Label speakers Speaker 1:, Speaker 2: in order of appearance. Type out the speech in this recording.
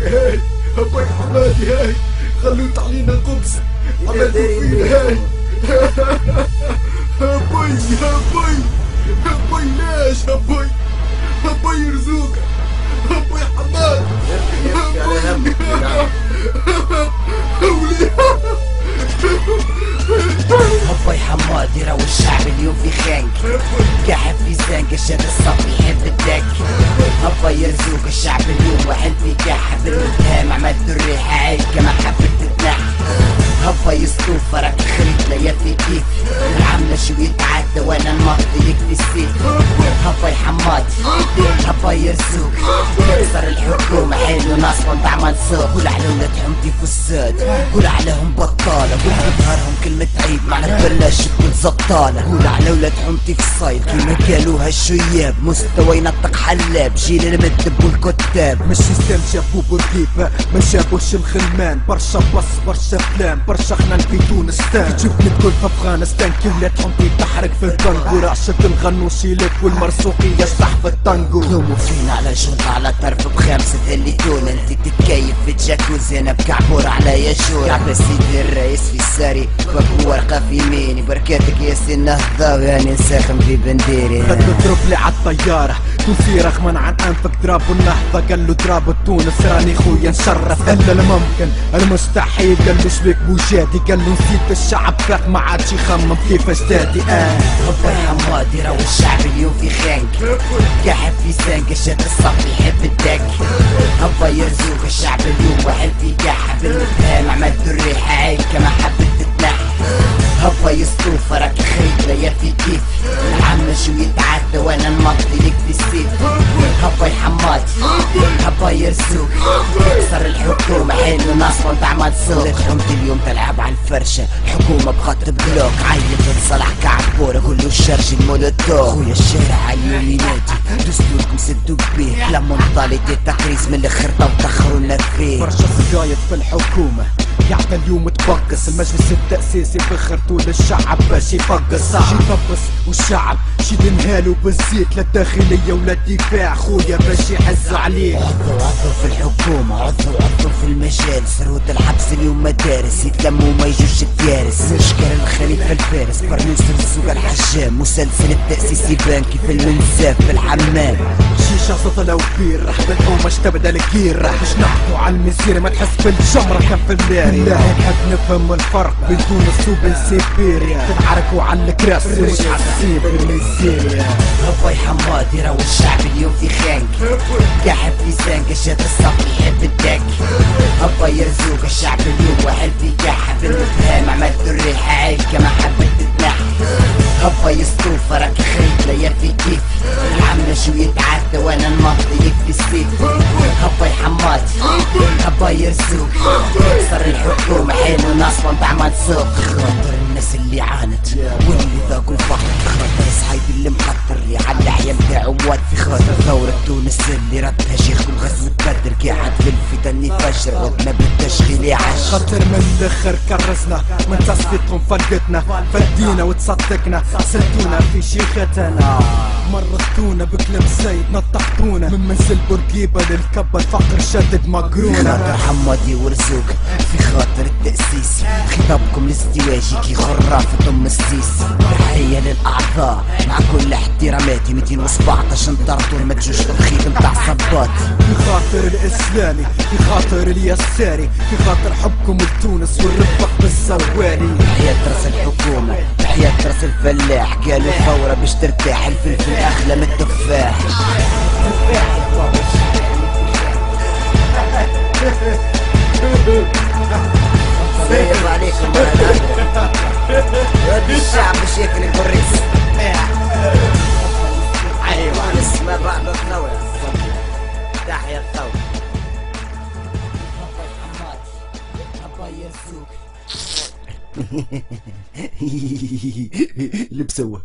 Speaker 1: هاي هبي حمادي هاي خلوت علينا خبز عملتوا فينا هاي هبي هبي ليش هبي يرزوق هبي حماد هبي
Speaker 2: هبي حماد يراوي الشعب اليوم في خانق قاعد في زنقة شاد الصف يحب الدق هبي يرزوق الشعب اليوم واحد في قاعد بالمتهام عملت الريحة عيكة ما حبت تتنح هبي يسطوف فرق خريط ليالي كيف العملة شو يتعدى وانا الماضي يكفي السيف هبي حماد هبي يرزوق يكسر الحكومة حلو ناس وانضع منصوب قول على ولاد حمدي فساد قول عليهم بطالة قول بظهرهم كلمة عيب معنى بلاش تكون زبطالة قول على ولاد حمدي في الصيد كيما قالوها الشياب مستوى ينطق حلاب جيل المدب والكتاب
Speaker 1: مش سيستم جابو بورقيبة ما جابوش الخلمان برشا بص برشا فلان برشا خنان في تونس تان تشوفني تقول في افغانستان كي ولاد حمدي تحرق في الكونغو رعشة الغنوشي لك والمرسوقية صاحب التانجو
Speaker 2: لومو فينا على جنطة على طرف بخمسة اللي تون انت تتكيف في الجاكوزي انا بكعبور على ياجور عبا سيدي الرئيس في الساري فك ورقة في يميني بركاتك يا سي النهضة واني نساخن في بنديري
Speaker 1: خد ضرب لي عالطيارة تونسي رغما عن انفك ضرب النهضة قال له ضرب تونس راني خويا نشرف الا الممكن المستحيل قال له شبيك بوجادي قال له نسيت الشعب فاق ما عادش يخمم كيف اجدادي
Speaker 2: هبي حماد يراوي الشعب اليوم في خانق قاعد في زنقة شاد الصف يحب الدق هبي يرزوق الشعب اليوم واحد في قاعد بالمتهام عملت الريحة عيكة ما حبت تتنح هبي يسطوف فرق خريط ليالي كيف العمة شو يتعدى وانا الماضي يكفي السيف هبي حماد هبي يرزوق يكسر الحكومة حلو ناس وانضع منصوب حمدي اليوم تلعب على الفرشة الحكومة بخط بلوك عيط لصلاح كعبورة كله الشرج المولوتوف خويا الشارع اليوم ينادي دستوركم سدوا بيه لما منطالتي التقريص من الاخر تخروا لنا فيه
Speaker 1: برشا سقايط في الحكومة قاعدة اليوم تبقص المجلس التأسيسي بخرتوا للشعب باش يفقص شي يطبس والشعب شي ينهالوا بالزيت لا الداخلية ولا الدفاع خويا باش يحزوا عليه
Speaker 2: عضوا في الحكومة عضوا في المجال سروت الحبس اليوم مدارس يتلموا ما يجوش الديارس مشكل الخليفة الفارس برنوس السوق الحجام مسلسل التأسيسي بان كيف المنساف في الحمام
Speaker 1: شيشة سطلة وبير رحب الحومة اشتبدا الكير باش نحكوا على المسيرة ما تحس بالجمرة كان في الليل بالله نحب نفهم الفرق بين تونس وبين سيبيريا تنعركوا على الكراس مش حاسين بالميزيريا
Speaker 2: هبي حماد يراوي الشعب اليوم في خانق قاعد في زنقة شاد الصف يحب الدق هبي يرزوق الشعب اليوم واحد في قاعد بالمتهام عملت الريحة عيكة ما حبت تتنح هبي يسطوف فرق خريط ليالي كيف العمة شو يتعدى وانا الماضي يكفي السيف هبي حماد هبي يرزوق يكسر الحكومة حلو ناس وانضع منصوب خاطر الناس اللي عانت واللي ذاقوا الفقر خاطر صحيبي اللي مخطر على اللحية متاعو مواد في خاطر ثورة تونس اللي ردها شيخكم غزوة بدر قاعد في الفتن يفجر عدنا بالتشغيل يعش
Speaker 1: خاطر من الاخر كرزنا من تصفيتهم فرقتنا فدينا وتصدقنا سلتونا في شيختنا مرضتونا بكلام زايد نطقتونا من منزل بورقيبة للكبة الفقر شدد مقرونة
Speaker 2: خاطر حمادي ورزوق في خاطر التأسيس خطابكم الازدواجي كي خرافة ام السيس تحية للأعضاء مع كل احتراماتي 217 انطرطوا ما تجوش في الخيط متاع صبات
Speaker 1: في خاطر الإسلامي في خاطر اليساري في خاطر حبكم لتونس والرفق بالسواري
Speaker 2: تحية راس الحكومة تحية راس الفلاح قالوا ثورة باش ترتاح الفلفل أغلى من التفاح سيب عليكم يا الشعب باش ياكل الكريس ايوه اسمه بعد الثورة تحية الثورة اللي بسوى